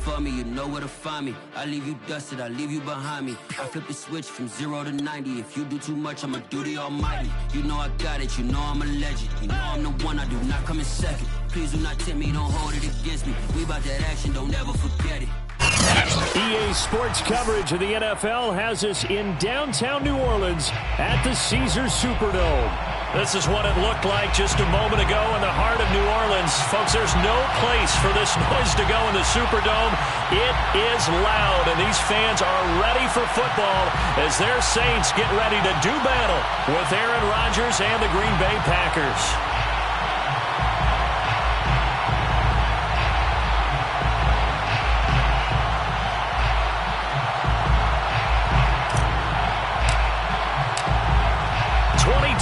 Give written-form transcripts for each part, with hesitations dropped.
for me, you know where to find me. I leave you dusted, I leave you behind me. I flip the switch from 0 to 90. If you do too much, I'ma do the almighty. You know I got it, you know I'm a legend. You know I'm the one, I do not come in second. Please do not tempt me, don't hold it against me. We about that action, don't ever forget it. EA Sports coverage of the NFL has us in downtown New Orleans at the Caesars Superdome. This is what it looked like just a moment ago in the heart of New Orleans. Folks, there's no place for this noise to go in the Superdome. It is loud, and these fans are ready for football as their Saints get ready to do battle with Aaron Rodgers and the Green Bay Packers.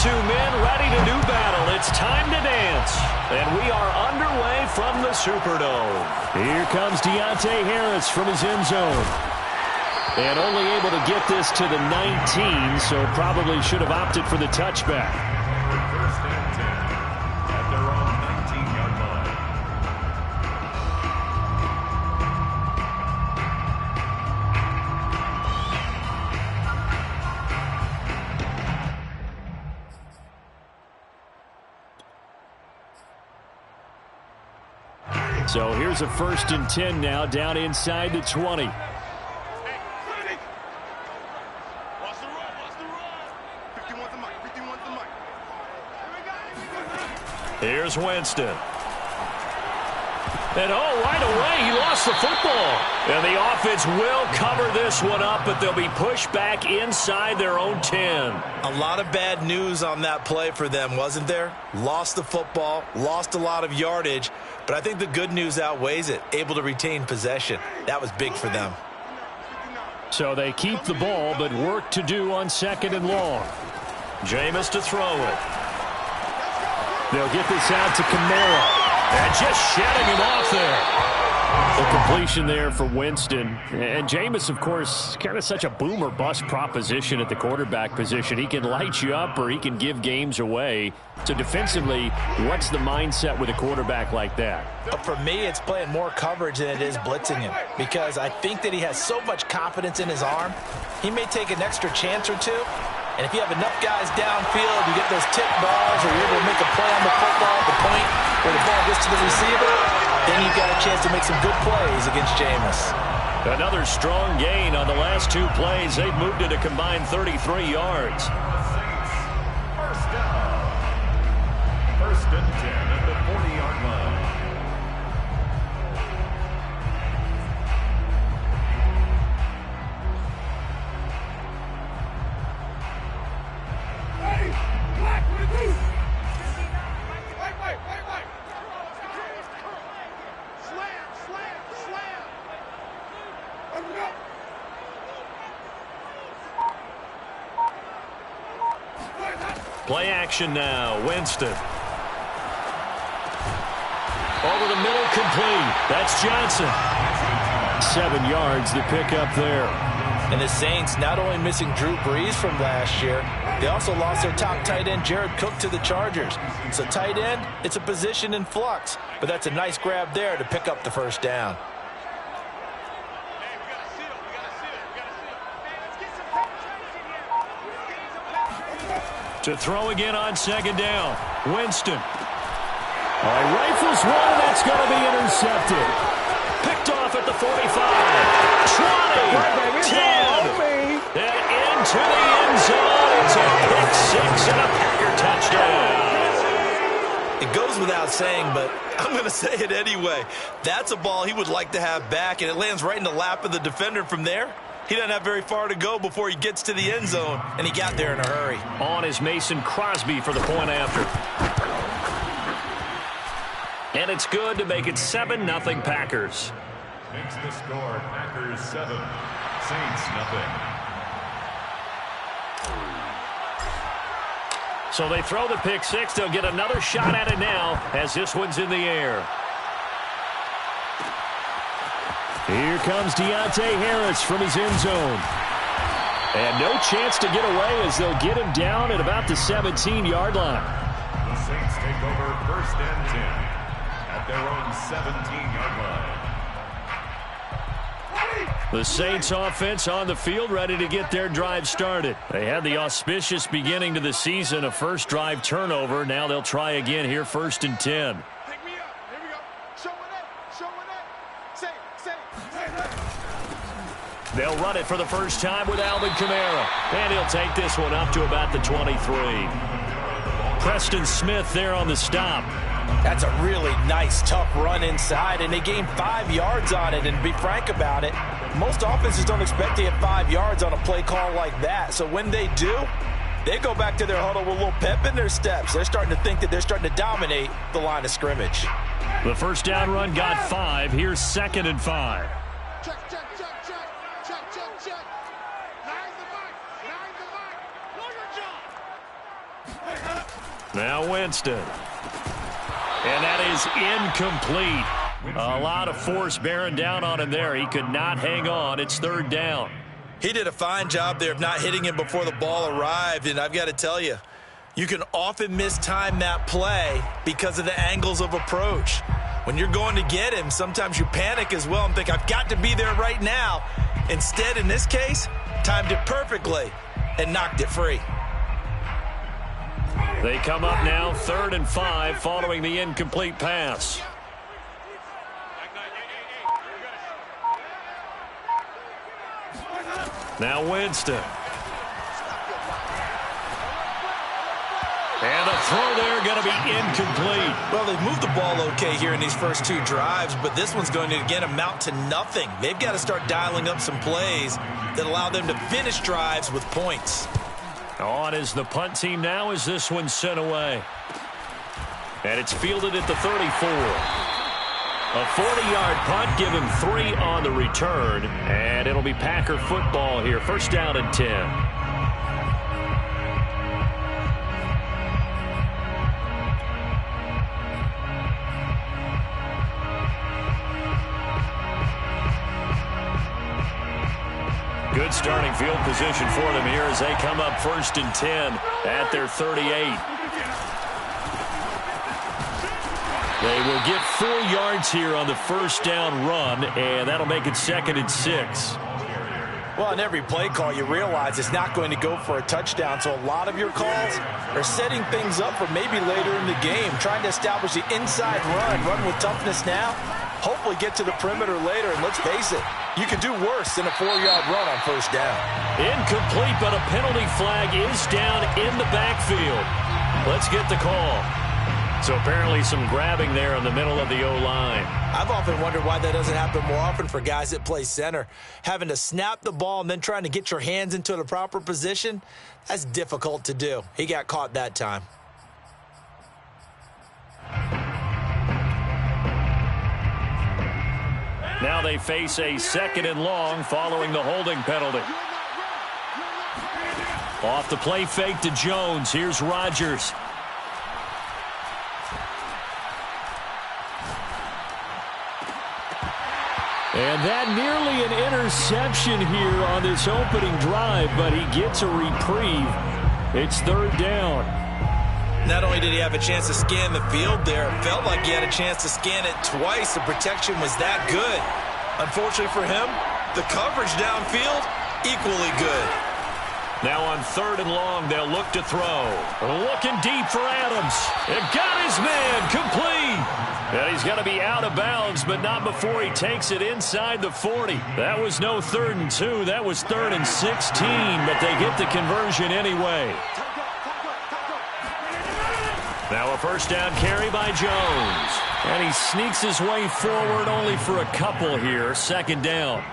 Men ready to do battle. It's time to dance. And we are underway from the Superdome. Here comes Deontay Harris from his end zone. And only able to get this to the 19, so probably should have opted for the touchback. First and 10 at their own 19-yard line. So here's a 1st and 10 now, down inside the 20. Here's Winston. And right away, he lost the football. And the offense will cover this one up, but they'll be pushed back inside their own 10. A lot of bad news on that play for them, wasn't there? Lost the football, lost a lot of yardage, but I think the good news outweighs it. Able to retain possession. That was big for them. So they keep the ball, but work to do on 2nd and long. Jameis to throw it. They'll get this out to Kamara. And just shutting him off there. The completion there for Winston. And Jameis, of course, kind of such a boom or bust proposition at the quarterback position. He can light you up or he can give games away. So defensively, what's the mindset with a quarterback like that? But for me, it's playing more coverage than it is blitzing him. Because I think that he has so much confidence in his arm, he may take an extra chance or two. And if you have enough guys downfield, you get those tip balls, or you're able to make a play on the football at the point where the ball gets to the receiver, then you've got a chance to make some good plays against Jameis. Another strong gain on the last 2 plays. They've moved it a combined 33 yards. First down. 1st and 10 at the 40-yard line. Play action now. Winston. Over the middle, complete. That's Johnson. 7 yards the pick up there. And the Saints not only missing Drew Brees from last year, they also lost their top tight end, Jared Cook, to the Chargers. So tight end, it's a position in flux. But that's a nice grab there to pick up the 1st down. To throw again on 2nd down. Winston. Rifles one, that's going to be intercepted. Picked off at the 45. 20. 10. And into the end zone. It's a pick 6 and a Packer touchdown. It goes without saying, but I'm going to say it anyway. That's a ball he would like to have back, and it lands right in the lap of the defender from there. He doesn't have very far to go before he gets to the end zone, and he got there in a hurry. On is Mason Crosby for the point after. And it's good to make it 7-0 Packers. Makes the score Packers 7, Saints 0. So they throw the pick 6. They'll get another shot at it now as this one's in the air. Here comes Deontay Harris from his end zone. And no chance to get away as they'll get him down at about the 17-yard line. The Saints take over 1st and 10 at their own 17-yard line. The Saints offense on the field, ready to get their drive started. They had the auspicious beginning to the season, a first drive turnover. Now they'll try again here, 1st and 10. Pick me up. Here we go. Show it up. They'll run it for the first time with Alvin Kamara. And he'll take this one up to about the 23. Preston Smith there on the stop. That's a really nice, tough run inside, and they gained 5 yards on it. And to be frank about it, most offenses don't expect to get 5 yards on a play call like that. So when they do, they go back to their huddle with a little pep in their steps. They're starting to think that they're starting to dominate the line of scrimmage. The first down run got 5. Here's 2nd and 5. Check. Nine the mic. Know your job. Now Winston. And that is incomplete. A lot of force bearing down on him there. He could not hang on. It's 3rd down. He did a fine job there of not hitting him before the ball arrived, and I've got to tell you, you can often mistime that play because of the angles of approach. When you're going to get him, sometimes you panic as well and think, I've got to be there right now. Instead, in this case, timed it perfectly and knocked it free. They come up now 3rd and 5 following the incomplete pass. Now Winston. And a throw there going to be incomplete. Well, they've moved the ball okay here in these first 2 drives, but this one's going to, again, amount to nothing. They've got to start dialing up some plays that allow them to finish drives with points. On is the punt team now as this one's sent away. And it's fielded at the 34. A 40-yard punt, give him 3 on the return. And it'll be Packer football here. 1st down and 10. Good starting field position for them here as they come up 1st and 10 at their 38. They will get 4 yards here on the first down run, and that'll make it 2nd and 6. Well, in every play call, you realize it's not going to go for a touchdown, so a lot of your calls are setting things up for maybe later in the game, trying to establish the inside run with toughness now, hopefully get to the perimeter later, and let's face it, you can do worse than a 4-yard run on 1st down. Incomplete, but a penalty flag is down in the backfield. Let's get the call. So apparently some grabbing there in the middle of the O-line. I've often wondered why that doesn't happen more often for guys that play center. Having to snap the ball and then trying to get your hands into the proper position, that's difficult to do. He got caught that time. Now they face a 2nd and long following the holding penalty. Off the play fake to Jones. Here's Rodgers. And that nearly an interception here on this opening drive, but he gets a reprieve. It's 3rd down. Not only did he have a chance to scan the field there, it felt like he had a chance to scan it twice. The protection was that good. Unfortunately for him, the coverage downfield, equally good. Now on 3rd and long, they'll look to throw. Looking deep for Adams. It got his man complete. And he's going to be out of bounds, but not before he takes it inside the 40. That was no 3rd and 2. That was 3rd and 16, but they get the conversion anyway. Now a first down carry by Jones. And he sneaks his way forward only for a couple here. 2nd down.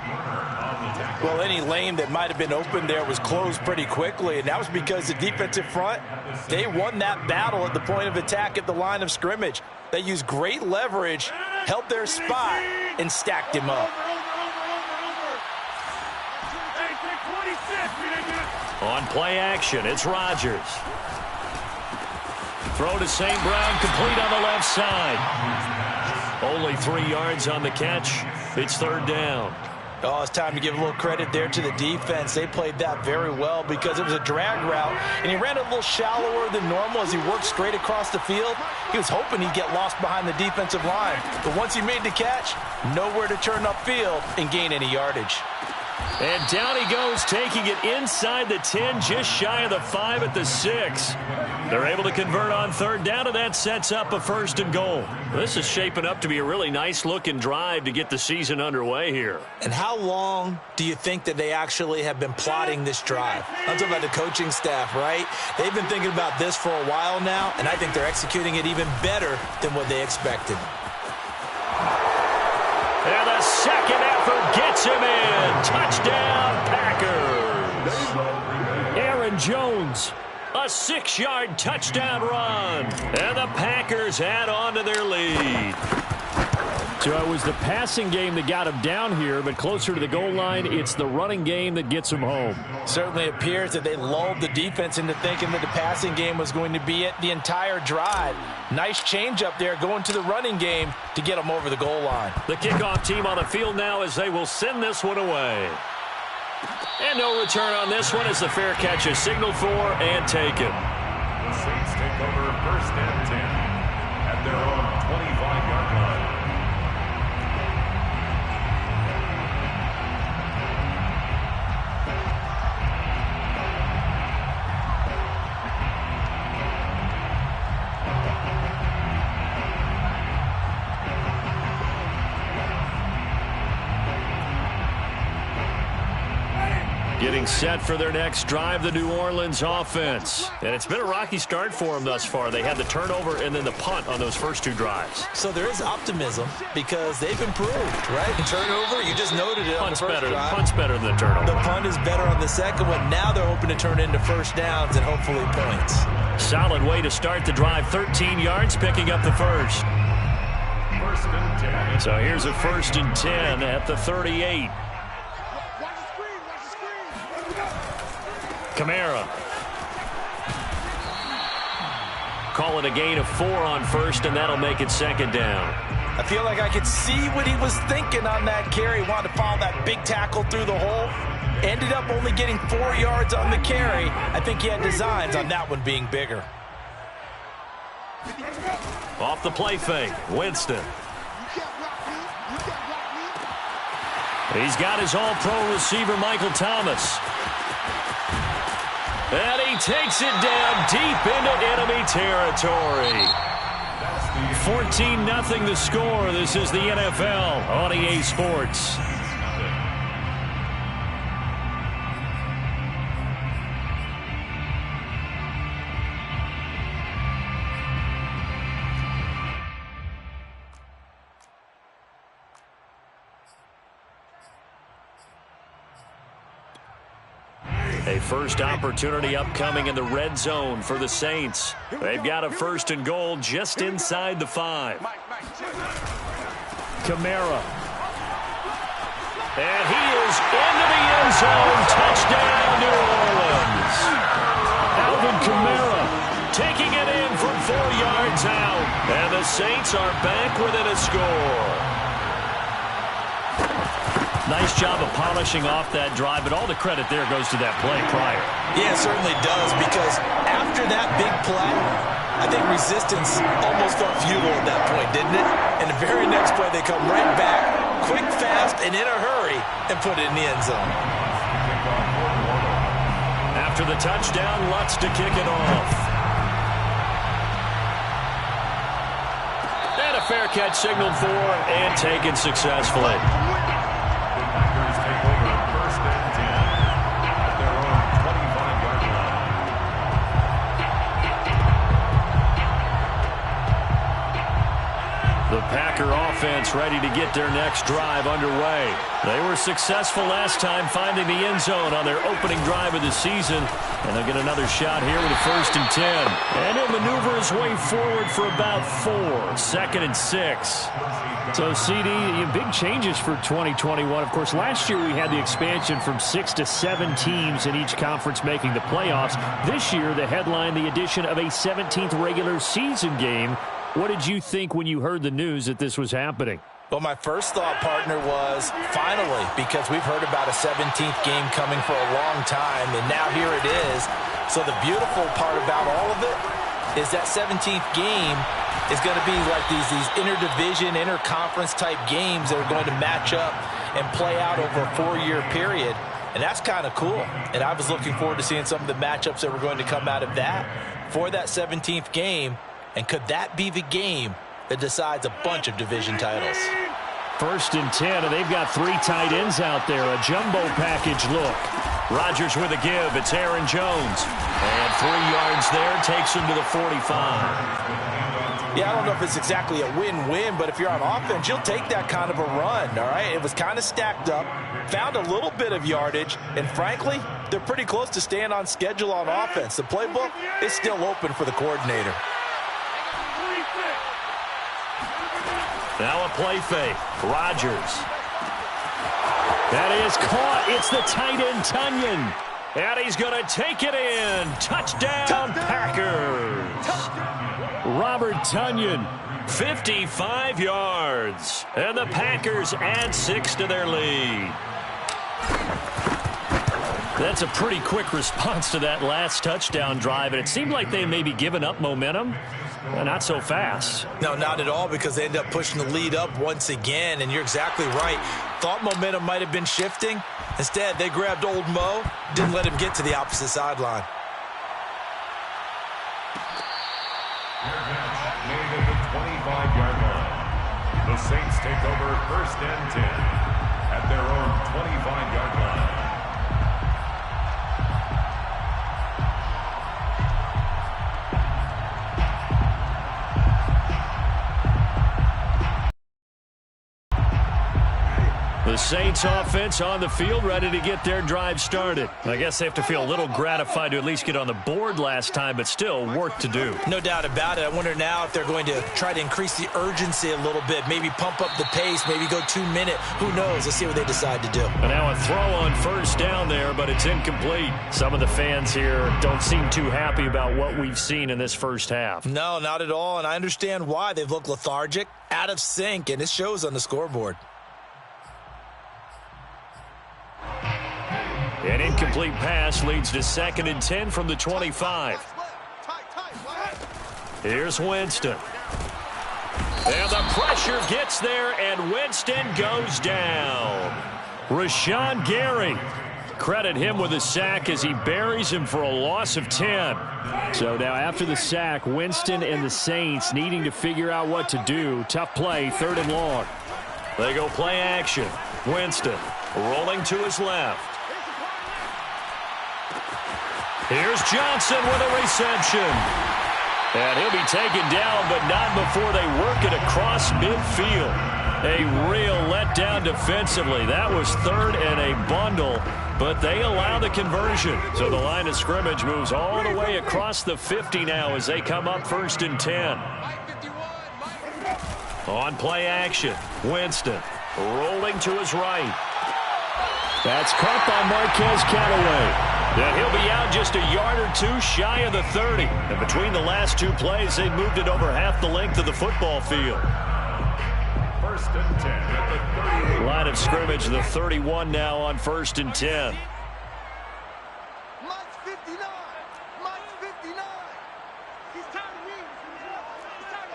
Well, any lane that might have been open there was closed pretty quickly, and that was because the defensive front, they won that battle at the point of attack at the line of scrimmage. They used great leverage, held their spot, and stacked him up. On play action, it's Rodgers. Throw to St. Brown, complete on the left side. Only 3 yards on the catch. It's 3rd down. Oh, it's time to give a little credit there to the defense. They played that very well because it was a drag route, and he ran a little shallower than normal as he worked straight across the field. He was hoping he'd get lost behind the defensive line, but once he made the catch, nowhere to turn upfield and gain any yardage. And down he goes, taking it inside the 10, just shy of the 5 at the 6. They're able to convert on third down, and that sets up a 1st and goal. This is shaping up to be a really nice-looking drive to get the season underway here. And how long do you think that they actually have been plotting this drive? I'm talking about the coaching staff, right? They've been thinking about this for a while now, and I think they're executing it even better than what they expected. And the second effort gets him in. Touchdown, Packers. Aaron Jones, a 6-yard touchdown run. And the Packers add on to their lead. So it was the passing game that got him down here, but closer to the goal line, it's the running game that gets him home. Certainly appears that they lulled the defense into thinking that the passing game was going to be it the entire drive. Nice change up there going to the running game to get them over the goal line. The kickoff team on the field now as they will send this one away. And no return on this one as the fair catch is signaled for and taken. The Saints take over 1st and 10 at their own 25-yard line. Getting set for their next drive, the New Orleans offense. And it's been a rocky start for them thus far. They had the turnover and then the punt on those first 2 drives. So there is optimism because they've improved, right? And turnover, you just noted it on the first drive. Punt's better than the turnover. The punt is better on the second one. Now they're hoping to turn it into first downs and hopefully points. Solid way to start the drive. 13 yards, picking up the first. 1st and 10. So here's a 1st and 10 at the 38. Kamara. Call it a gain of 4 on first, and that'll make it 2nd down. I feel like I could see what he was thinking on that carry. Wanted to follow that big tackle through the hole. Ended up only getting 4 yards on the carry. I think he had designs on that one being bigger. Off the play fake, Winston. He's got his all-pro receiver, Michael Thomas. And he takes it down deep into enemy territory. 14-0 the score. This is the NFL on EA Sports. A first opportunity upcoming in the red zone for the Saints. They've got a 1st and goal just inside the 5. Kamara. And he is into the end zone. Touchdown, New Orleans. Alvin Kamara taking it in from 4 yards out. And the Saints are back within a score. Nice job of polishing off that drive, but all the credit there goes to that play prior. Yeah, it certainly does, because after that big play, I think resistance almost felt futile at that point, didn't it? And the very next play, they come right back, quick, fast, and in a hurry, and put it in the end zone. After the touchdown, Lutz to kick it off. And a fair catch signaled for and taken successfully. Packers take over 1st and 10 at their own 25-yard line. The Packer offense ready to get their next drive underway. They were successful last time finding the end zone on their opening drive of the season. And they'll get another shot here with a 1st and 10. And he'll maneuver his way forward for about 4. 2nd and 6. So, CD, big changes for 2021. Of course, last year we had the expansion from 6 to 7 teams in each conference making the playoffs. This year, the headline, the addition of a 17th regular season game. What did you think when you heard the news that this was happening? Well, my first thought, partner, was finally, because we've heard about a 17th game coming for a long time, and now here it is. So the beautiful part about all of it is that 17th game is going to be like these interdivision, interconference type games that are going to match up and play out over a 4-year period. And that's kind of cool. And I was looking forward to seeing some of the matchups that were going to come out of that for that 17th game. And could that be the game that decides a bunch of division titles? 1st and 10, and they've got 3 tight ends out there. A jumbo package look. Rodgers with a give. It's Aaron Jones. And 3 yards there. Takes him to the 45. Yeah, I don't know if it's exactly a win-win, but if you're on offense, you'll take that kind of a run, all right? It was kind of stacked up, found a little bit of yardage, and frankly, they're pretty close to staying on schedule on offense. The playbook is still open for the coordinator. Now a play fake. Rodgers. That is caught. It's the tight end, Tunyon. And he's going to take it in. Touchdown, Packers. Robert Tunyon, 55 yards. And the Packers add 6 to their lead. That's a pretty quick response to that last touchdown drive, and it seemed like they may be giving up momentum. Not so fast. No, not at all, because they end up pushing the lead up once again, and you're exactly right. Thought momentum might have been shifting. Instead, they grabbed old Mo, didn't let him get to the opposite sideline. Made at the 25-yard line. The Saints take over 1st and 10 at their own 25-yard line. The Saints offense on the field, ready to get their drive started. I guess they have to feel a little gratified to at least get on the board last time, but still work to do. No doubt about it. I wonder now if they're going to try to increase the urgency a little bit, maybe pump up the pace, maybe go 2-minute. Who knows? Let's see what they decide to do. And now a throw on 1st down there, but it's incomplete. Some of the fans here don't seem too happy about what we've seen in this first half. No, not at all, and I understand why. They've looked lethargic, out of sync, and it shows on the scoreboard. An incomplete pass leads to 2nd and 10 from the 25. Here's Winston. And the pressure gets there, and Winston goes down. Rashawn Gary. Credit him with a sack as he buries him for a loss of 10. So now after the sack, Winston and the Saints needing to figure out what to do. Tough play, 3rd and long. They go play action. Winston rolling to his left. Here's Johnson with a reception. And he'll be taken down, but not before they work it across midfield. A real letdown defensively. That was 3rd and a bundle, but they allow the conversion. So the line of scrimmage moves all the way across the 50 now as they come up 1st and 10. On play action, Winston rolling to his right. That's caught by Marquez Callaway. And he'll be out just a yard or 2 shy of the 30. And between the last 2 plays, they moved it over half the length of the football field. 1st and 10 at the 38. Line of scrimmage, the 31 now on 1st and 10. Mike's 59. Mike's 59. He's tired of me. He's tired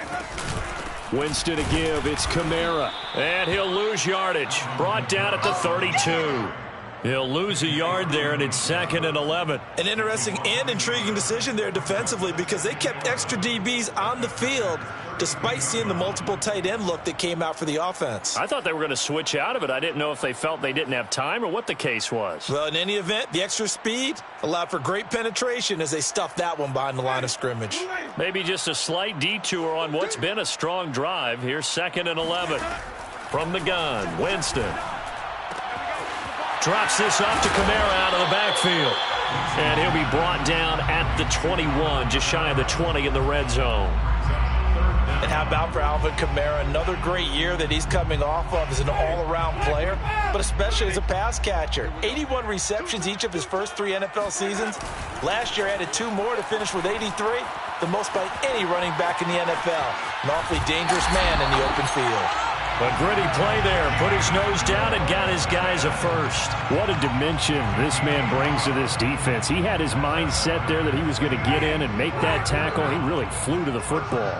of us. Winston to give. It's Kamara. And he'll lose yardage. Brought down at the 32. He'll lose a yard there, and it's 2nd and 11. An interesting and intriguing decision there defensively, because they kept extra DBs on the field despite seeing the multiple tight end look that came out for the offense. I thought they were going to switch out of it. I didn't know if they felt they didn't have time or what the case was. Well, in any event, the extra speed allowed for great penetration as they stuffed that one behind the line of scrimmage. Maybe just a slight detour on what's been a strong drive. Here's 2nd and 11. From the gun, Winston. Drops this off to Kamara out of the backfield. And he'll be brought down at the 21, just shy of the 20 in the red zone. And how about for Alvin Kamara? Another great year that he's coming off of as an all-around player, but especially as a pass catcher. 81 receptions each of his first 3 NFL seasons. Last year added 2 more to finish with 83, the most by any running back in the NFL. An awfully dangerous man in the open field. A gritty play there. Put his nose down and got his guys a first. What a dimension this man brings to this defense. He had his mind set there that he was going to get in and make that tackle. He really flew to the football.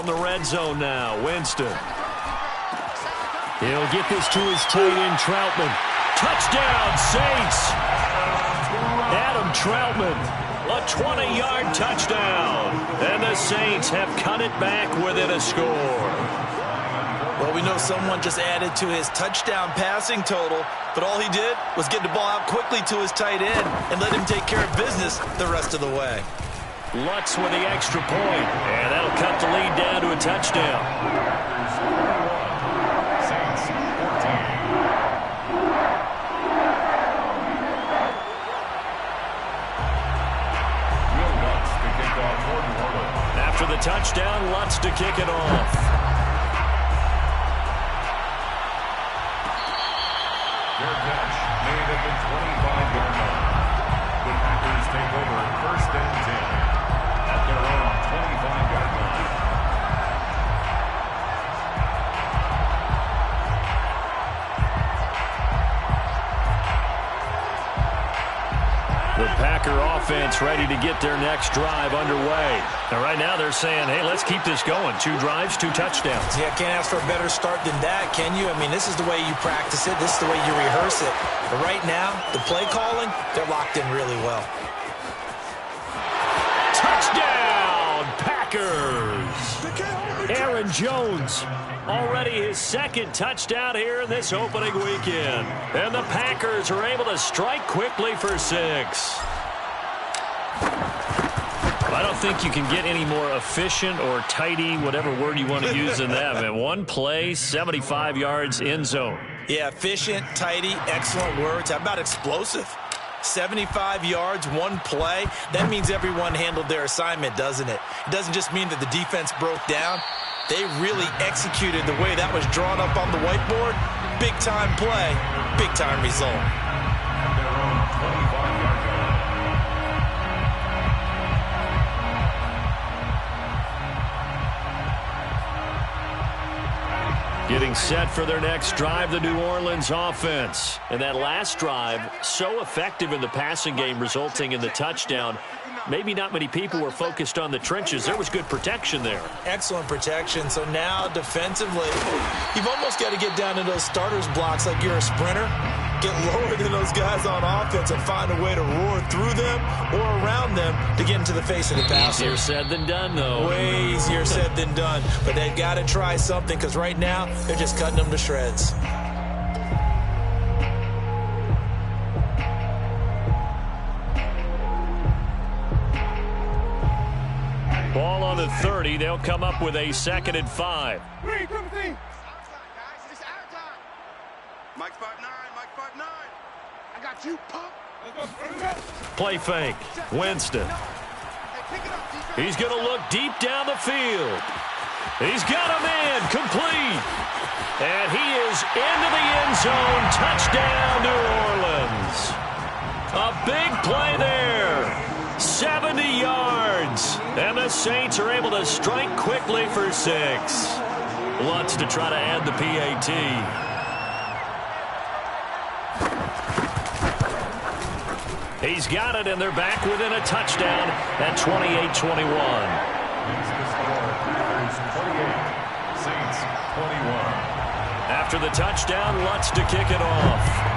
from the red zone now. Winston. He'll get this to his tight end, Troutman. Touchdown, Saints. Adam Troutman, a 20-yard touchdown. And the Saints have cut it back within a score. Well, we know someone just added to his touchdown passing total, but all he did was get the ball out quickly to his tight end and let him take care of business the rest of the way. Lutz with the extra point, and that'll cut the lead down to a touchdown. Saints 14. After the touchdown, Lutz to kick it off. Their catch made at the 25-yard line. The Packers take over 1st and 10 at their own 25-yard line. The Packer offense ready to get their next drive underway. And right now they're saying, hey, let's keep this going. 2 drives, 2 touchdowns. Yeah, can't ask for a better start than that, can you? I mean, this is the way you practice it. This is the way you rehearse it. But right now, the play calling, they're locked in really well. Touchdown, Packers! Aaron Jones, already his 2nd touchdown here in this opening weekend. And the Packers are able to strike quickly for 6. I don't think you can get any more efficient or tidy, whatever word you want to use in that. Man, 1 play, 75 yards, end zone. Yeah, efficient, tidy, excellent words. How about explosive? 75 yards, 1 play. That means everyone handled their assignment, doesn't it? It doesn't just mean that the defense broke down. They really executed the way that was drawn up on the whiteboard. Big-time play, big-time result. At their own 25-yard line. Getting set for their next drive, the New Orleans offense. And that last drive, so effective in the passing game, resulting in the touchdown. Maybe not many people were focused on the trenches. There was good protection there. Excellent protection. So now, defensively, you've almost got to get down to those starters blocks like you're a sprinter. Get lower than those guys on offense and find a way to roar through them or around them to get into the face of the passer. Easier said than done, though. Way easier said than done. But they've got to try something because right now, they're just cutting them to shreds. Ball on the 30. They'll come up with a 2nd and 5. It's our time, guys. It's our time. Mike 5'9", Mike 5'9". I got you, punk. Play fake. Winston. He's going to look deep down the field. He's got a man complete. And he is into the end zone. Touchdown, New Orleans. A big play there. 70 yards. And the Saints are able to strike quickly for 6. Lutz to try to add the PAT. He's got it, and they're back within a touchdown at 28-21. Saints 21. After the touchdown, Lutz to kick it off.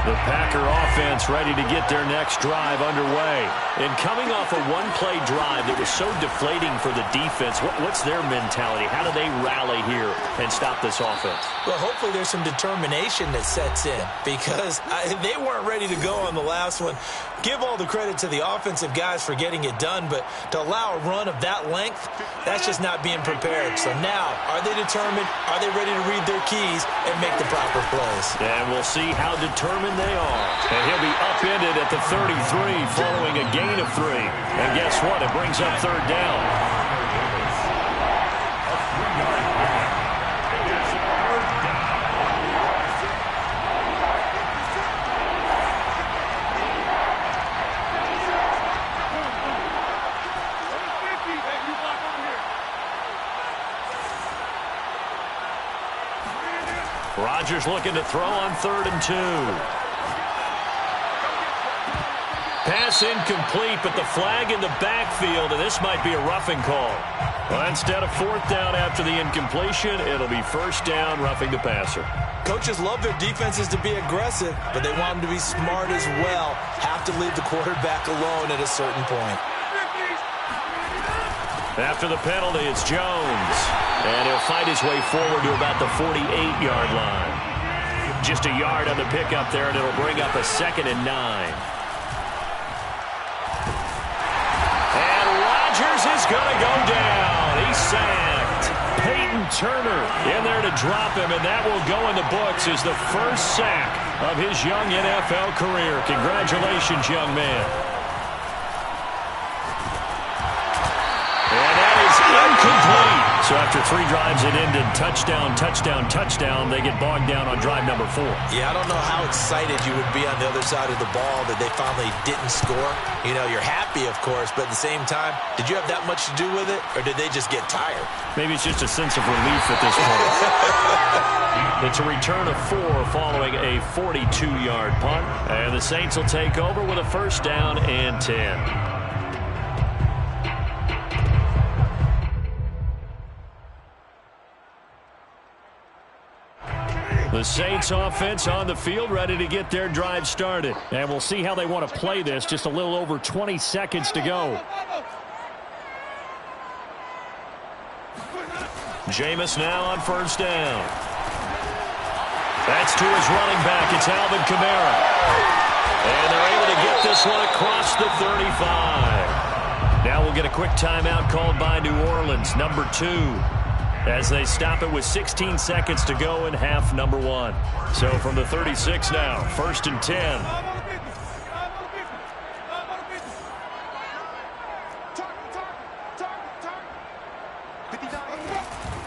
The Packer offense ready to get their next drive underway. And coming off a 1-play drive that was so deflating for the defense, what's their mentality? How do they rally here and stop this offense? Well, hopefully there's some determination that sets in because they weren't ready to go on the last one. Give all the credit to the offensive guys for getting it done, but to allow a run of that length, that's just not being prepared. So now, are they determined? Are they ready to read their keys and make the proper plays? And we'll see how determined they are. And he'll be upended at the 33 following a gain of 3. And guess what? It brings up 3rd down. Rodgers looking to throw on 3rd and 2. Pass incomplete, but the flag in the backfield, and this might be a roughing call. Well, instead of 4th down after the incompletion, it'll be 1st down, roughing the passer. Coaches love their defenses to be aggressive, but they want them to be smart as well. Have to leave the quarterback alone at a certain point. After the penalty, it's Jones. And he'll fight his way forward to about the 48-yard line. Just a yard on the pickup there, and it'll bring up a 2nd and 9. And Rodgers is going to go down. He's sacked. Peyton Turner in there to drop him, and that will go in the books as the first sack of his young NFL career. Congratulations, young man. And that is incomplete. So after 3 drives, it ended touchdown, touchdown, touchdown. They get bogged down on drive number 4. Yeah, I don't know how excited you would be on the other side of the ball that they finally didn't score. You know, you're happy, of course, but at the same time, did you have that much to do with it, or did they just get tired? Maybe it's just a sense of relief at this point. It's a return of 4 following a 42-yard punt. And the Saints will take over with a 1st down and 10. The Saints offense on the field, ready to get their drive started. And we'll see how they want to play this. Just a little over 20 seconds to go. Jameis now on 1st down. That's to his running back. It's Alvin Kamara. And they're able to get this one across the 35. Now we'll get a quick timeout called by New Orleans, number 2. As they stop it with 16 seconds to go in half number 1. So from the 36 now, 1st and 10.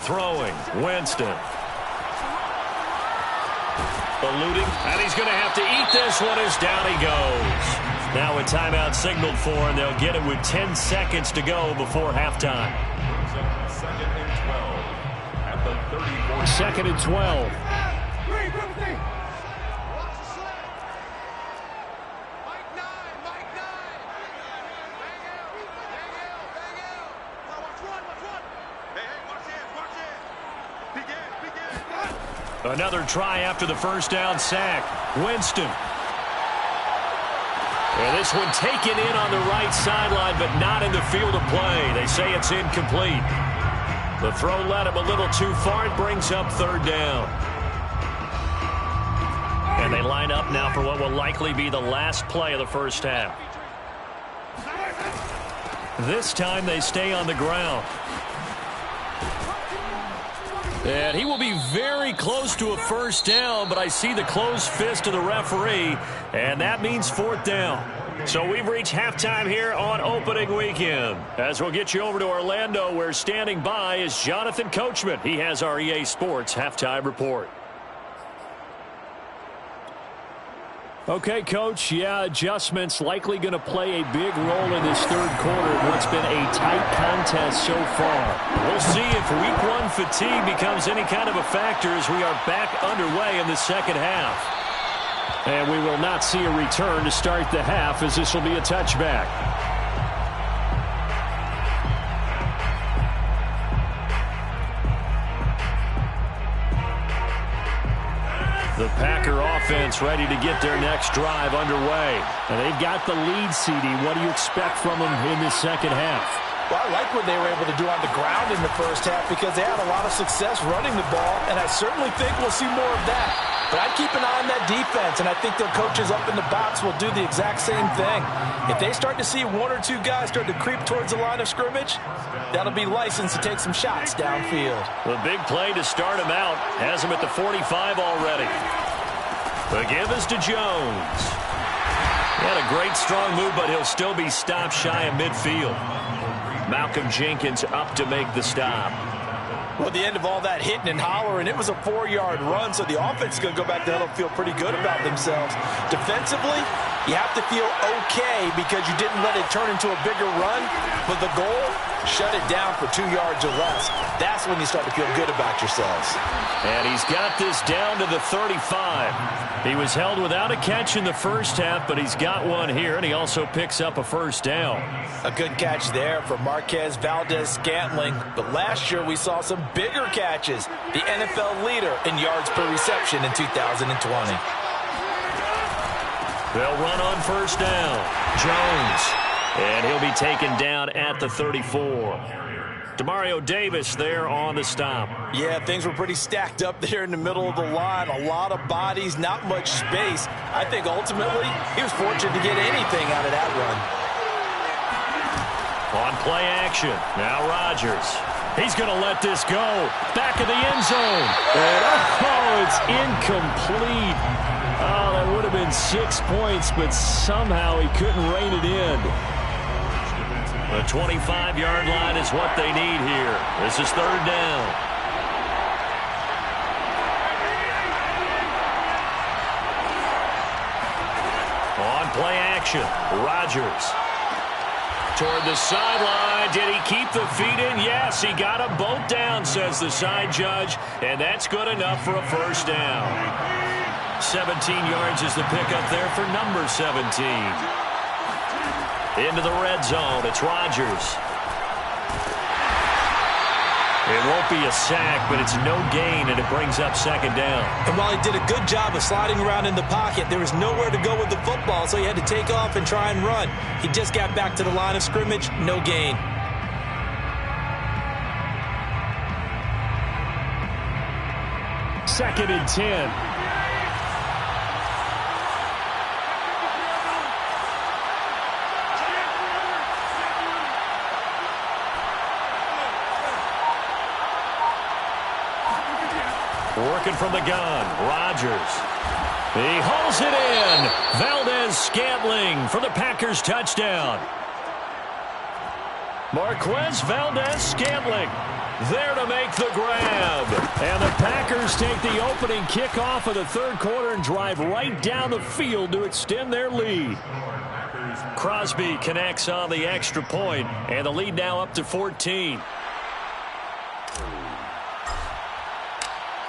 Throwing, Winston. Eluding, and he's going to have to eat this one as down he goes. Now a timeout signaled for, and they'll get it with 10 seconds to go before halftime. 2nd and 12. Another try after the 1st down sack. Winston. And this one taken in on the right sideline, but not in the field of play. They say it's incomplete. The throw led him a little too far. It brings up 3rd down. And they line up now for what will likely be the last play of the 1st half. This time they stay on the ground. And he will be very close to a 1st down, but I see the closed fist of the referee, and that means 4th down. So we've reached halftime here on opening weekend. As we'll get you over to Orlando, where standing by is Jonathan Coachman. He has our EA Sports halftime report. Okay, Coach, yeah, adjustments likely going to play a big role in this 3rd quarter in what's been a tight contest so far. We'll see if Week 1 fatigue becomes any kind of a factor as we are back underway in the 2nd half. And we will not see a return to start the half, as this will be a touchback. The Packer offense ready to get their next drive underway. And they've got the lead, CD. What do you expect from them in this 2nd half? Well, I like what they were able to do on the ground in the 1st half because they had a lot of success running the ball, and I certainly think we'll see more of that. But I'd keep an eye on that defense, and I think their coaches up in the box will do the exact same thing. If they start to see 1 or 2 guys start to creep towards the line of scrimmage, that'll be licensed to take some shots downfield. The big play to start him out has him at the 45 already. The give is to Jones. He had a great strong move, but he'll still be stopped shy of midfield. Malcolm Jenkins up to make the stop. Well, at the end of all that hitting and hollering, it was a 4-yard run, so the offense is going to go back there and feel pretty good about themselves. Defensively, you have to feel okay because you didn't let it turn into a bigger run, but the goal shut it down for 2 yards or less. That's when you start to feel good about yourselves. And he's got this down to the 35. He was held without a catch in the first half, but he's got one here, and he also picks up a first down. A good catch there for Marquez Valdez-Scantling. But last year we saw some bigger catches. The NFL leader in yards per reception in 2020. They'll run on first down. Jones. And he'll be taken down at the 34. Demario Davis there on the stop. Yeah, things were pretty stacked up there in the middle of the line. A lot of bodies, not much space. I think ultimately he was fortunate to get anything out of that run. On play action, now Rodgers. He's going to let this go. Back of the end zone. And it's incomplete. Oh, that would have been 6 points, but somehow he couldn't rein it in. The 25-yard line is what they need here. This is third down. On play action, Rodgers. Toward the sideline. Did he keep the feet in? Yes, he got them both down, says the side judge, and that's good enough for a first down. 17 yards is the pickup there for number 17. Into the red zone, it's Rodgers. It won't be a sack, but it's no gain, and it brings up second down. And while he did a good job of sliding around in the pocket, there was nowhere to go with the football, so he had to take off and try and run. He just got back to the line of scrimmage, no gain. Second and 10. Working from the gun, Rodgers. He hauls it in. Valdez-Scantling for the Packers touchdown. Marquez Valdez-Scantling there to make the grab. And the Packers take the opening kickoff of the third quarter and drive right down the field to extend their lead. Crosby connects on the extra point, and the lead now up to 14.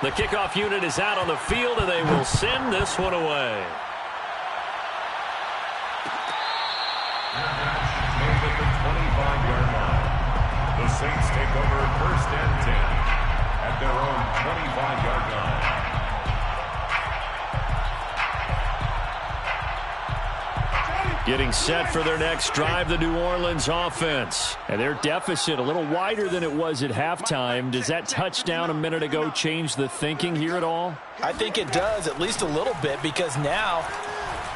The kickoff unit is out on the field, and they will send this one away. Made at the 25-yard line. The Saints take over first and 10 at their own 25-yard line. Getting set for their next drive, the New Orleans offense. And their deficit a little wider than it was at halftime. Does that touchdown a minute ago change the thinking here at all? I think it does, at least a little bit, because now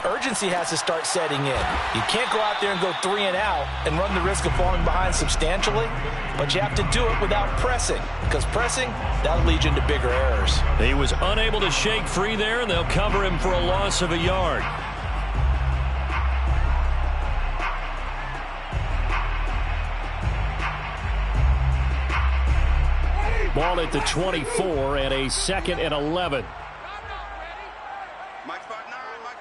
urgency has to start setting in. You can't go out there and go 3 and out and run the risk of falling behind substantially, but you have to do it without pressing, because pressing, that'll lead you into bigger errors. He was unable to shake free there, and they'll cover him for a loss of a yard. Ball at the 24 and a 2nd and 11. Mike spot 9. Mike.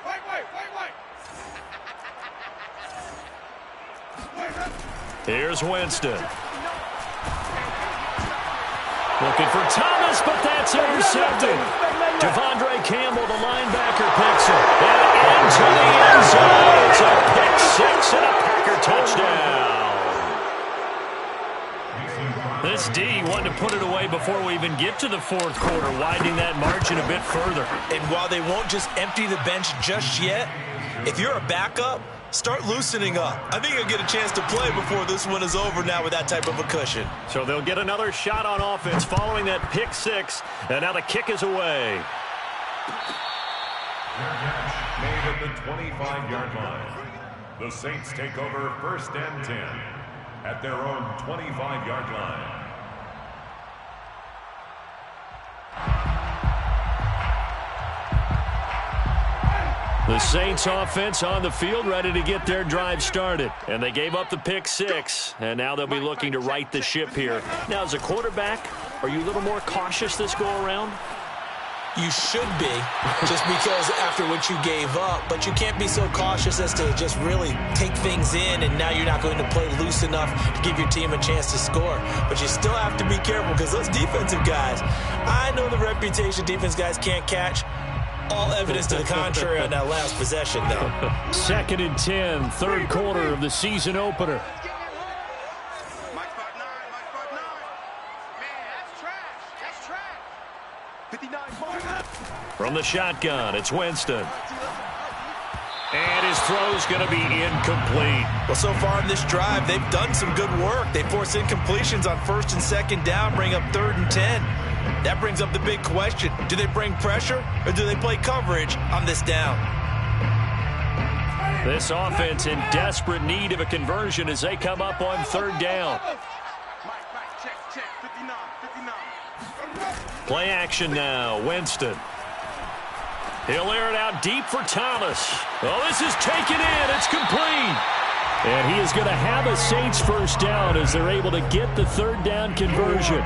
Wait. Here's Winston. Looking for Thomas, but that's intercepted. Devondre Campbell, the linebacker, picks it. And into the end zone. It's a pick six and a Packer touchdown. This D wanted to put it away before we even get to the fourth quarter, widening that margin a bit further. And while they won't just empty the bench just yet, if you're a backup, start loosening up. I think you'll get a chance to play before this one is over now with that type of a cushion. So they'll get another shot on offense following that pick six, and now the kick is away. Made at the 25-yard line. The Saints take over first and 10 at their own 25-yard line. The Saints offense on the field ready to get their drive started. And they gave up the pick six, and now they'll be looking to right the ship here. Now, as a quarterback, are you a little more cautious this go around? You should be, just because after what you gave up. But you can't be so cautious as to just really take things in, and now you're not going to play loose enough to give your team a chance to score. But you still have to be careful because those defensive guys, I know the reputation defense guys can't catch. All evidence to the contrary on that last possession, though. 2nd and 10, third quarter of the season opener. Mike spot 9, Mike spot 9. Man, that's trash. That's trash. 59 points. From the shotgun, it's Winston. And his throw's going to be incomplete. Well, so far in this drive, they've done some good work. They force incompletions on 1st and 2nd down, bring up 3rd and 10. That brings up the big question. Do they bring pressure or do they play coverage on this down? This offense in desperate need of a conversion as they come up on 3rd down. Mike, check. 59, 59. Play action now, Winston. He'll air it out deep for Thomas. Oh, this is taken in. It's complete. And he is going to have a Saints first down as they're able to get the 3rd down conversion.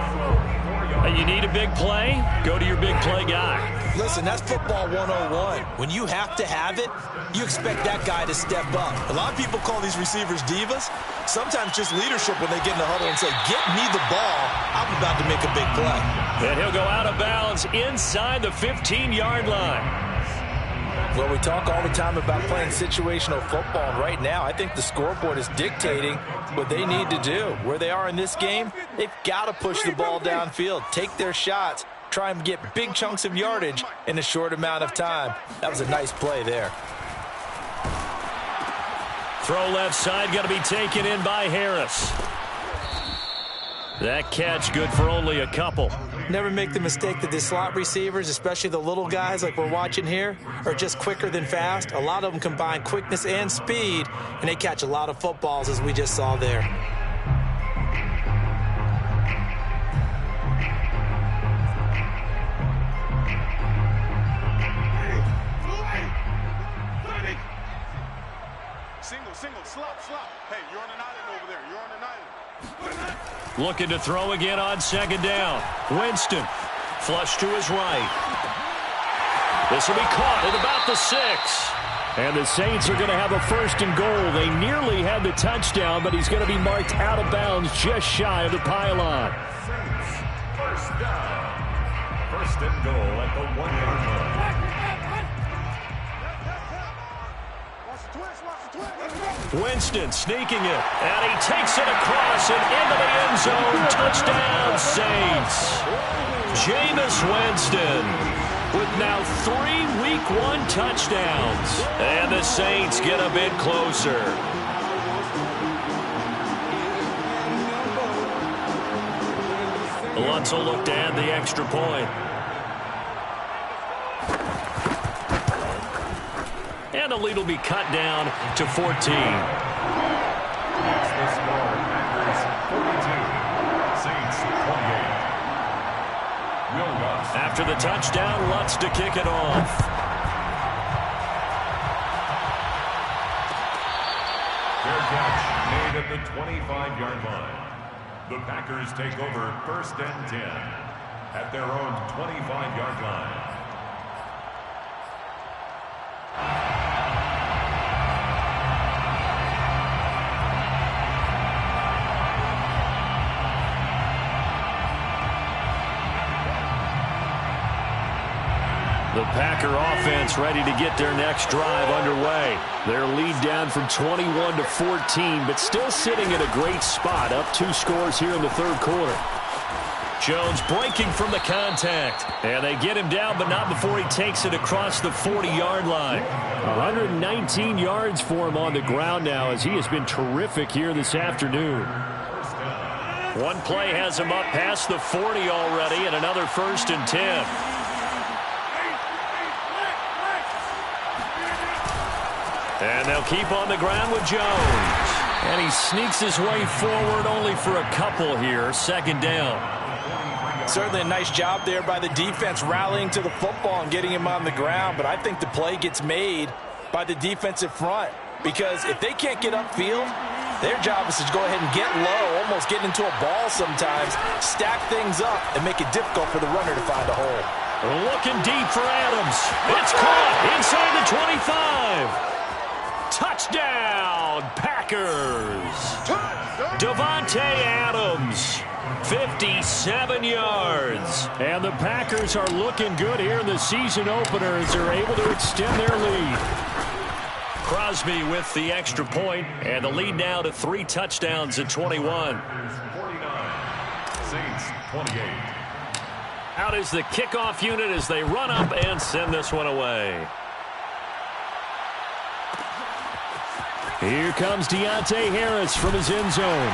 You need a big play? Go to your big play guy. Listen, that's football 101. When you have to have it, you expect that guy to step up. A lot of people call these receivers divas. Sometimes just leadership when they get in the huddle and say, get me the ball. I'm about to make a big play. And he'll go out of bounds inside the 15-yard line. Well, we talk all the time about playing situational football, and right now I think the scoreboard is dictating what they need to do. Where they are in this game, they've got to push the ball downfield, take their shots, try and get big chunks of yardage in a short amount of time. That was a nice play there. Throw left side, going to be taken in by Harris. That catch good for only a couple. Never make the mistake that the slot receivers, especially the little guys like we're watching here, are just quicker than fast. A lot of them combine quickness and speed, and they catch a lot of footballs, as we just saw there. Single, slop. Hey, you're on an island over there. You're on an island. Looking to throw again on 2nd down. Winston, flush to his right. This will be caught at about the 6. And the Saints are going to have a 1st and goal. They nearly had the touchdown, but he's going to be marked out of bounds just shy of the pylon. Saints, first down. 1st and goal at the 1-yard line. Winston sneaking it, and he takes it across and into the end zone. Touchdown, Saints. Jameis Winston with now 3 Week 1 touchdowns. And the Saints get a bit closer. Lutz will look to add the extra point. And the lead will be cut down to 14. That's the score. Packers 42. Saints 28. Will Lutz. After the touchdown, Lutz to kick it off. Fair catch made at the 25-yard line. The Packers take over 1st and 10 at their own 25-yard line. The Packer offense ready to get their next drive underway. Their lead down from 21 to 14, but still sitting at a great spot, up 2 scores here in the 3rd quarter. Jones breaking from the contact, and they get him down, but not before he takes it across the 40-yard line. 119 yards for him on the ground now, as he has been terrific here this afternoon. One play has him up past the 40 already, and another 1st and 10. And they'll keep on the ground with Jones. And he sneaks his way forward only for a couple here. 2nd down. Certainly a nice job there by the defense rallying to the football and getting him on the ground. But I think the play gets made by the defensive front. Because if they can't get upfield, their job is to go ahead and get low, almost get into a ball sometimes, stack things up, and make it difficult for the runner to find a hole. Looking deep for Adams. It's caught inside the 25. Touchdown, Packers. Davante Adams, 57 yards. And the Packers are looking good here in the season opener as they're able to extend their lead. Crosby with the extra point, and the lead now to 3 touchdowns at 21. 49. Saints 28. Out is the kickoff unit as they run up and send this one away. Here comes Deontay Harris from his end zone.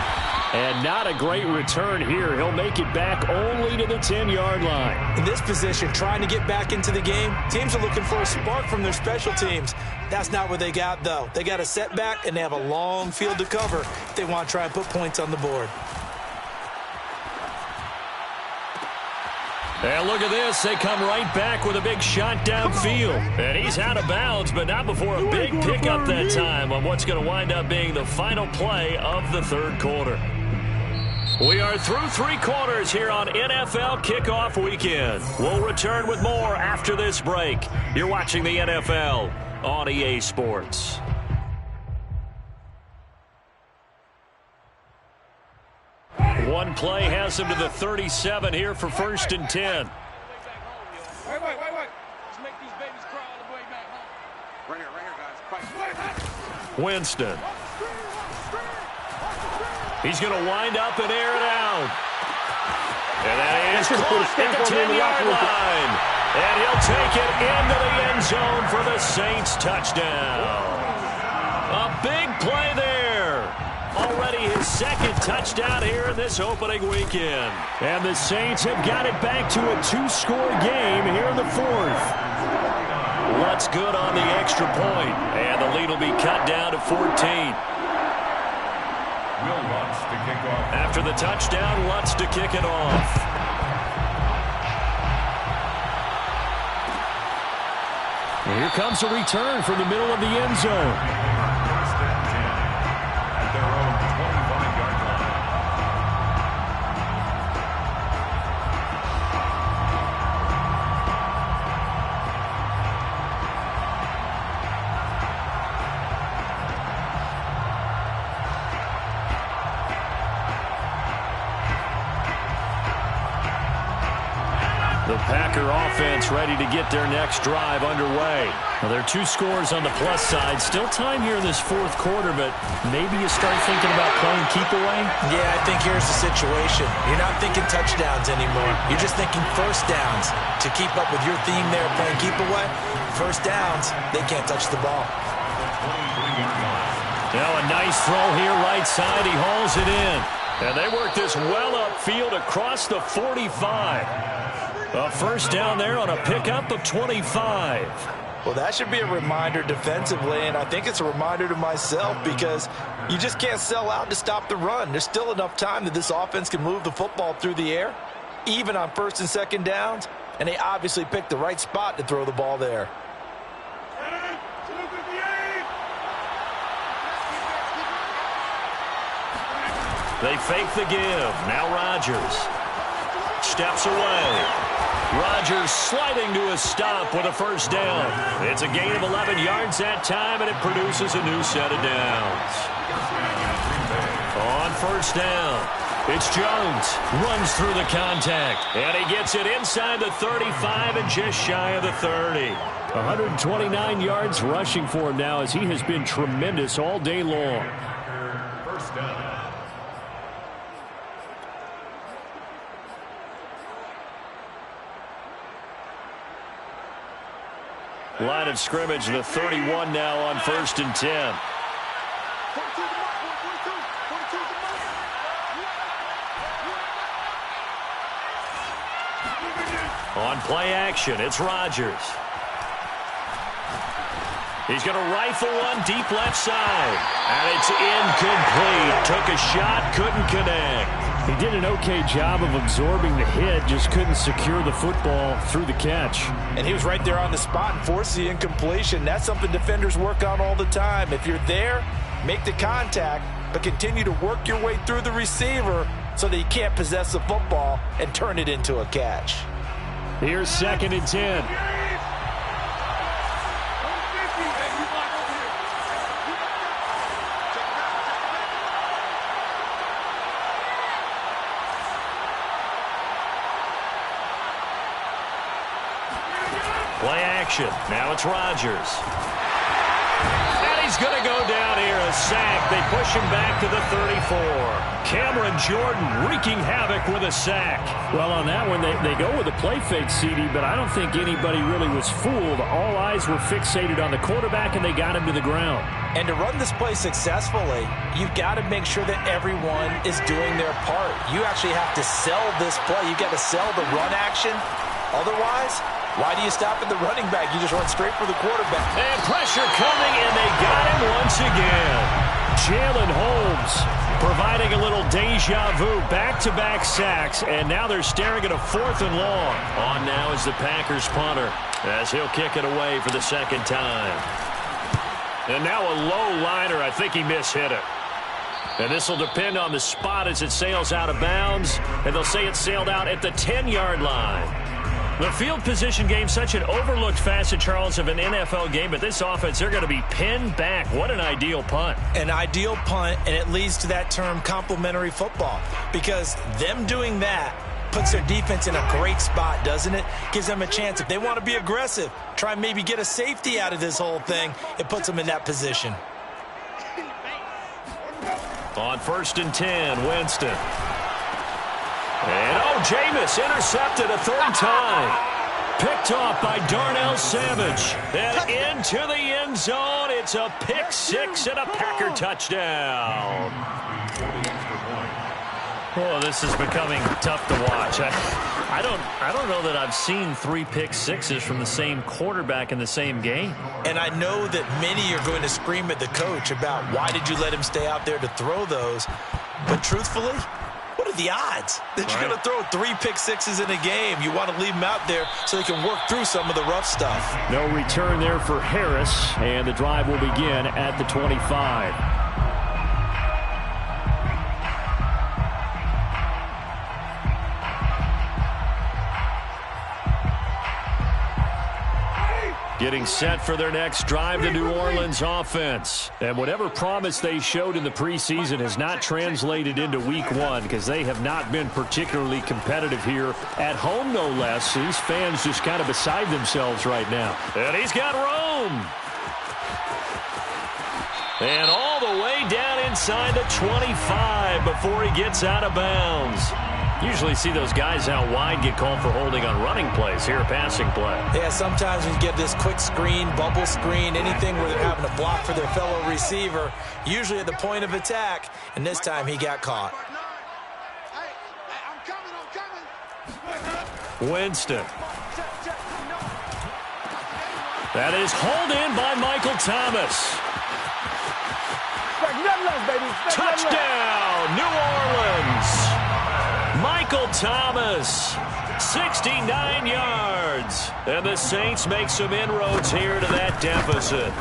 And not a great return here. He'll make it back only to the 10-yard line. In this position, trying to get back into the game, teams are looking for a spark from their special teams. That's not what they got, though. They got a setback, and they have a long field to cover if they want to try and put points on the board. And look at this. They come right back with a big shot downfield. And he's out of bounds, but not before a big pickup that time on what's going to wind up being the final play of the third quarter. We are through 3 quarters here on NFL Kickoff Weekend. We'll return with more after this break. You're watching the NFL on EA Sports. One play has him to the 37 here for 1st and 10. Wait. Let's make these babies cry all the way back home. Right here, guys. Fight. Winston. He's going to wind up and air it out. And that is caught at the 10-yard line. And he'll take it into the end zone for the Saints touchdown. A big play there. Already his 2nd touchdown here in this opening weekend. And the Saints have got it back to a 2-score game here in the 4th. What's good on the extra point. And the lead will be cut down to 14. Will Lutz to kick off. After the touchdown, Lutz to kick it off. And here comes a return from the middle of the end zone. 1st and 10 at their own 25-yard line. The Packer offense ready to get their next drive underway. Well, there are 2 scores on the plus side. Still time here in this 4th quarter, but maybe you start thinking about playing keep away? Yeah, I think here's the situation. You're not thinking touchdowns anymore. You're just thinking first downs. To keep up with your theme there, playing keep away, first downs, they can't touch the ball. Now a nice throw here right side. He hauls it in. And they work this well upfield across the 45. A first down there on a pickup of 25. Well, that should be a reminder defensively, and I think it's a reminder to myself because you just can't sell out to stop the run. There's still enough time that this offense can move the football through the air, even on 1st and 2nd downs, and they obviously picked the right spot to throw the ball there. They fake the give. Now Rodgers steps away. Rodgers sliding to a stop with a first down. It's a gain of 11 yards that time, and it produces a new set of downs. On first down, it's Jones. Runs through the contact, and he gets it inside the 35 and just shy of the 30. 129 yards rushing for him now as he has been tremendous all day long. First down. Line of scrimmage, the 31 now on 1st and 10. On play action, it's Rodgers. He's going to rifle one deep left side. And it's incomplete. Took a shot, couldn't connect. He did an okay job of absorbing the hit, just couldn't secure the football through the catch. And he was right there on the spot and forced the incompletion. That's something defenders work on all the time. If you're there, make the contact, but continue to work your way through the receiver so that you can't possess the football and turn it into a catch. Here's 2nd and 10. Play action. Now it's Rodgers. And he's going to go down here. A sack. They push him back to the 34. Cameron Jordan wreaking havoc with a sack. Well, on that one, they go with a play fake, CD, but I don't think anybody really was fooled. All eyes were fixated on the quarterback, and they got him to the ground. And to run this play successfully, you've got to make sure that everyone is doing their part. You actually have to sell this play. You've got to sell the run action. Otherwise, why do you stop at the running back? You just run straight for the quarterback. And pressure coming, and they got him once again. Jalen Holmes providing a little deja vu, back-to-back sacks, and now they're staring at a 4th and long. On now is the Packers punter as he'll kick it away for the 2nd time. And now a low liner. I think he mishit it. And this will depend on the spot as it sails out of bounds, and they'll say it sailed out at the 10-yard line. The field position game, such an overlooked facet, Charles, of an NFL game, but this offense, they're going to be pinned back. What an ideal punt. An ideal punt, and it leads to that term complementary football, because them doing that puts their defense in a great spot, doesn't it? Gives them a chance. If they want to be aggressive, try and maybe get a safety out of this whole thing, it puts them in that position. On 1st and 10, Winston. And, Jameis intercepted a 3rd time. Picked off by Darnell Savage. And into the end zone. It's a pick 6 and a Packer touchdown. Oh, this is becoming tough to watch. I don't know that I've seen 3 pick sixes from the same quarterback in the same game. And I know that many are going to scream at the coach about why did you let him stay out there to throw those. But truthfully, what are the odds that you're going to throw 3 pick sixes in a game? You want to leave them out there so they can work through some of the rough stuff. No return there for Harris, and the drive will begin at the 25. Getting set for their next drive, the New Orleans offense. And whatever promise they showed in the preseason has not translated into week 1 because they have not been particularly competitive here at home, no less. These fans just kind of beside themselves right now. And he's got Rome. And all the way down inside the 25 before he gets out of bounds. Usually see those guys out wide get called for holding on running plays. Here, a passing play. Yeah, sometimes we get this quick screen, bubble screen, anything where they're having to block for their fellow receiver, usually at the point of attack, and this time he got caught. Winston. That is hauled in by Michael Thomas. Touchdown, New Orleans. Michael Thomas, 69 yards. And the Saints make some inroads here to that deficit.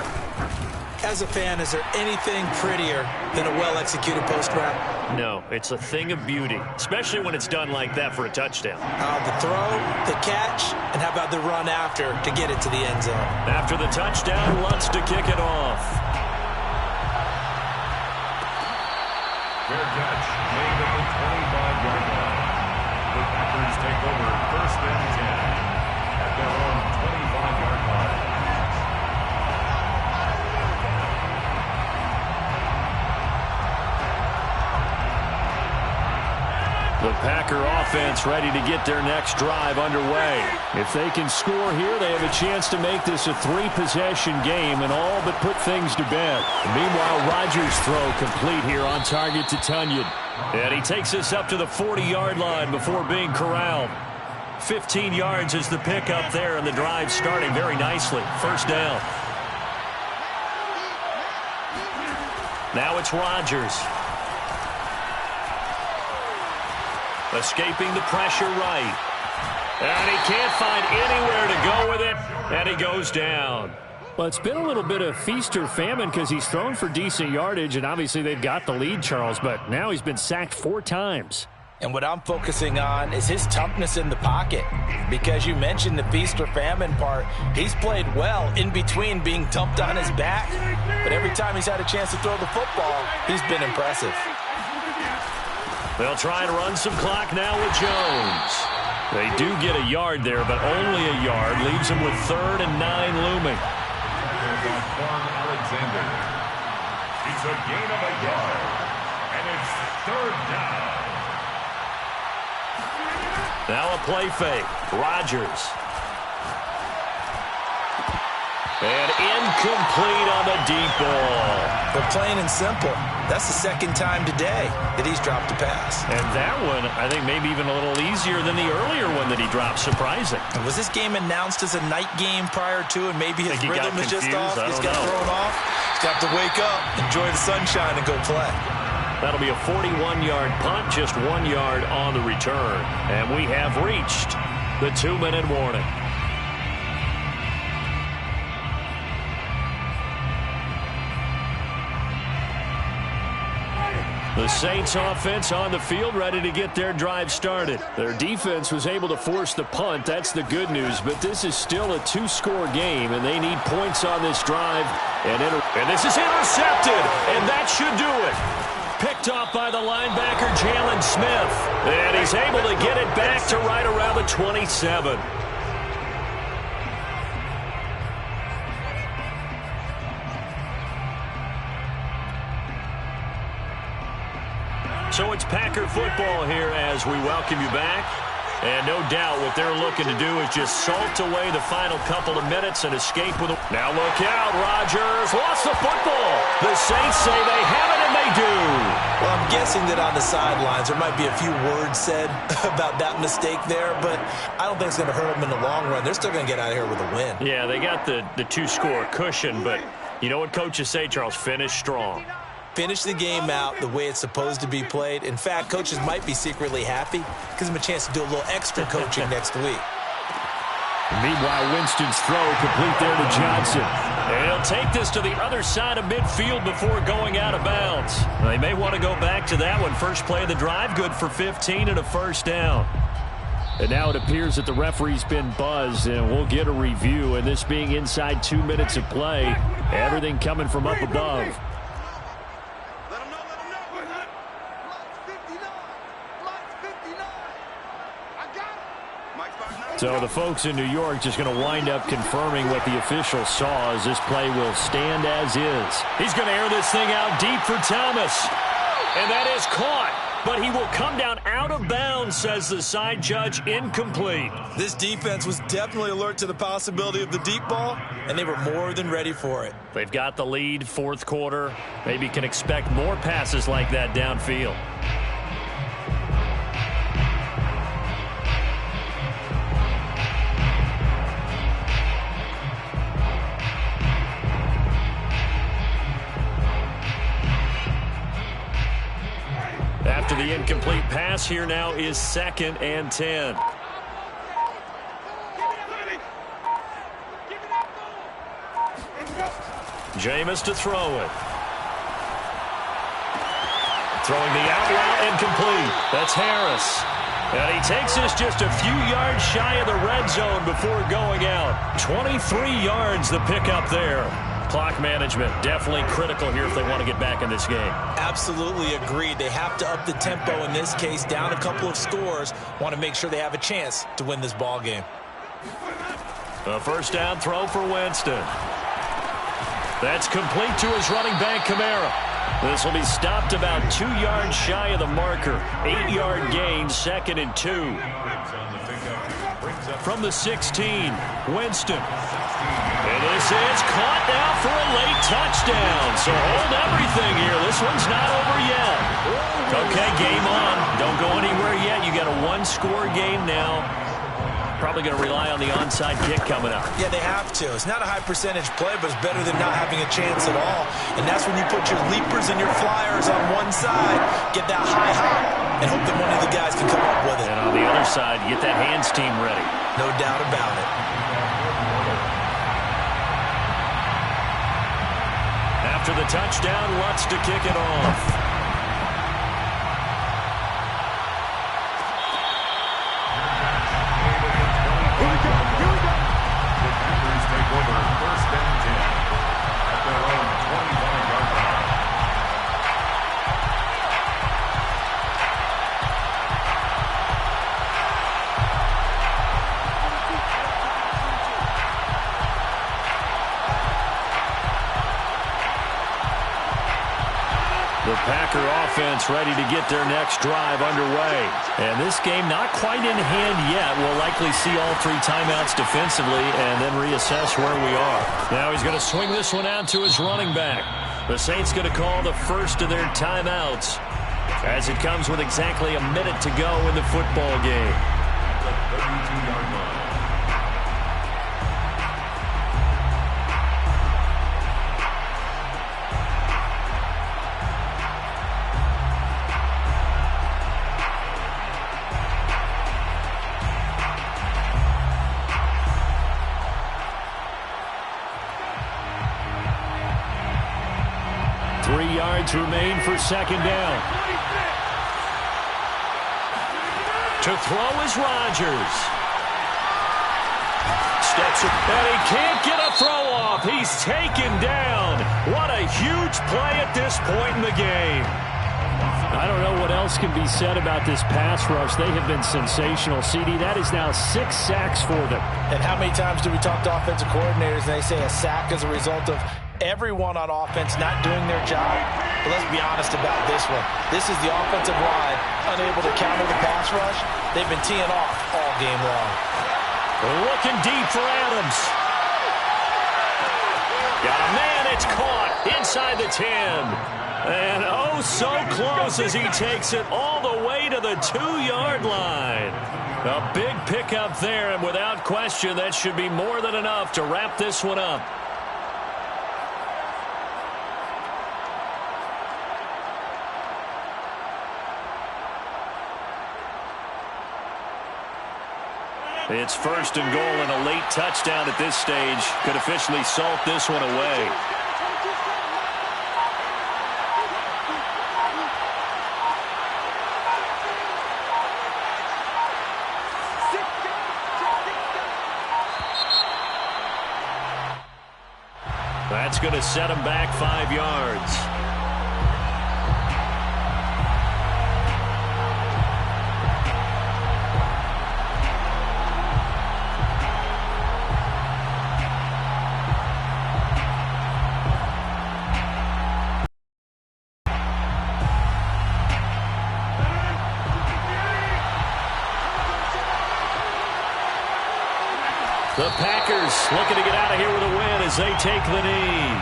As a fan, is there anything prettier than a well-executed post route? No, it's a thing of beauty, especially when it's done like that for a touchdown. The throw, the catch, and how about the run after to get it to the end zone? After the touchdown, Lutz to kick it off. Fair catch made at the 25-yard line. The Packers take over 1st and 10 at their own 25-yard line. The Packer offense ready to get their next drive underway. If they can score here, they have a chance to make this a 3-possession game and all but put things to bed. Meanwhile, Rodgers' throw complete here on target to Tunyon. And he takes us up to the 40-yard line before being corralled. 15 yards is the pickup there, and the drive starting very nicely. 1st down. Now it's Rodgers. Escaping the pressure right. And he can't find anywhere to go with it, and he goes down. Well, it's been a little bit of feast or famine because he's thrown for decent yardage, and obviously they've got the lead, Charles, but now he's been sacked 4 times. And what I'm focusing on is his toughness in the pocket. Because you mentioned the feast or famine part. He's played well in between being dumped on his back. But every time he's had a chance to throw the football, he's been impressive. They'll try and run some clock now with Jones. They do get a yard there, but only a yard. Leaves them with 3rd and 9 looming. Alexander. It's a gain of a yard. And it's 3rd down. Now a play fake. Rodgers. And incomplete on the deep ball. But plain and simple, that's the 2nd time today that he's dropped a pass. And that one, I think, maybe even a little easier than the earlier one that he dropped. Surprising. And was this game announced as a night game prior to, and maybe his rhythm is just off? He's got thrown off. He's got to wake up, enjoy the sunshine, and go play. That'll be a 41-yard punt, just 1 yard on the return. And we have reached the 2-minute warning. The Saints offense on the field, ready to get their drive started. Their defense was able to force the punt. That's the good news. But this is still a 2-score game, and they need points on this drive. And this is intercepted, and that should do it. Picked off by the linebacker, Jalen Smith. And he's able to get it back to right around the 27. So it's Packer football here as we welcome you back. And no doubt what they're looking to do is just salt away the final couple of minutes and escape with a... Now look out, Rodgers lost the football. The Saints say they have it, and they do. Well, I'm guessing that on the sidelines there might be a few words said about that mistake there, but I don't think it's going to hurt them in the long run. They're still going to get out of here with a win. Yeah, they got the 2-score cushion, but you know what coaches say, Charles? Finish strong. Finish the game out the way it's supposed to be played. In fact, coaches might be secretly happy. Gives them a chance to do a little extra coaching next week. Meanwhile, Winston's throw complete there to Johnson. And he'll take this to the other side of midfield before going out of bounds. They may want to go back to that one. First play of the drive, good for 15 and a 1st down. And now it appears that the referee's been buzzed, and we'll get a review. And this being inside 2 minutes of play, everything coming from up above. So the folks in New York just going to wind up confirming what the official saw as this play will stand as is. He's going to air this thing out deep for Thomas. And that is caught. But he will come down out of bounds, says the side judge, incomplete. This defense was definitely alert to the possibility of the deep ball, and they were more than ready for it. They've got the lead, 4th quarter. Maybe can expect more passes like that downfield. After the incomplete pass, here now is 2nd and 10. Jameis to throw it. Throwing the out route incomplete. That's Harris. And he takes this just a few yards shy of the red zone before going out. 23 yards the pickup there. Clock management definitely critical here if they want to get back in this game. Absolutely agreed. They have to up the tempo in this case, down a couple of scores. Want to make sure they have a chance to win this ball game. A 1st down throw for Winston. That's complete to his running back, Kamara. This will be stopped about 2 yards shy of the marker. 8-yard gain, 2nd and 2. From the 16, Winston. And this is caught now for a late touchdown. So hold everything here. This one's not over yet. Okay, game on. Don't go anywhere yet. You got a 1-score game now. Probably going to rely on the onside kick coming up. Yeah, they have to. It's not a high percentage play, but it's better than not having a chance at all. And that's when you put your leapers and your flyers on one side, get that high hop, and hope that one of the guys can come up with it. And on the other side, get that hands team ready. No doubt about it. After the touchdown, Lutz to kick it off. Packer offense ready to get their next drive underway. And this game not quite in hand yet. We'll likely see all 3 timeouts defensively and then reassess where we are. Now he's going to swing this one out to his running back. The Saints going to call the first of their timeouts as it comes with exactly a minute to go in the football game. 32-yard line. 3 yards remain for second down. To throw is Rodgers. Steps up, and he can't get a throw off. He's taken down. What a huge play at this point in the game. I don't know what else can be said about this pass rush. They have been sensational. CD, that is now 6 sacks for them. And how many times do we talk to offensive coordinators and they say a sack is a result of everyone on offense not doing their job? But let's be honest about this one. This is the offensive line unable to counter the pass rush. They've been teeing off all game long. Looking deep for Adams. Got a man, it's caught inside the 10. And oh, so close as he takes it all the way to the 2-yard line. A big pickup there, and without question, that should be more than enough to wrap this one up. It's first and goal, and a late touchdown at this stage could officially salt this one away. That's going to set him back 5 yards. The Packers looking to get out of here with a win as they take the knee.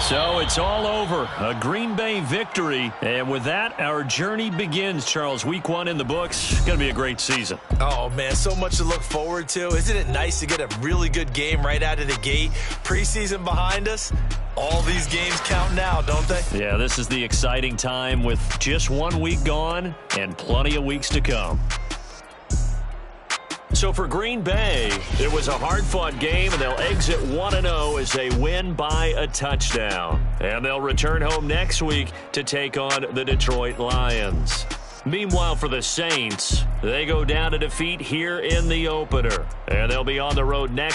So it's all over. A Green Bay victory. And with that, our journey begins, Charles. Week 1 in the books. Going to be a great season. Oh, man, so much to look forward to. Isn't it nice to get a really good game right out of the gate? Preseason behind us. All these games count now, don't they? Yeah, this is the exciting time with just 1 week gone and plenty of weeks to come. So for Green Bay, it was a hard-fought game, and they'll exit 1-0 as they win by a touchdown. And they'll return home next week to take on the Detroit Lions. Meanwhile, for the Saints, they go down to defeat here in the opener. And they'll be on the road next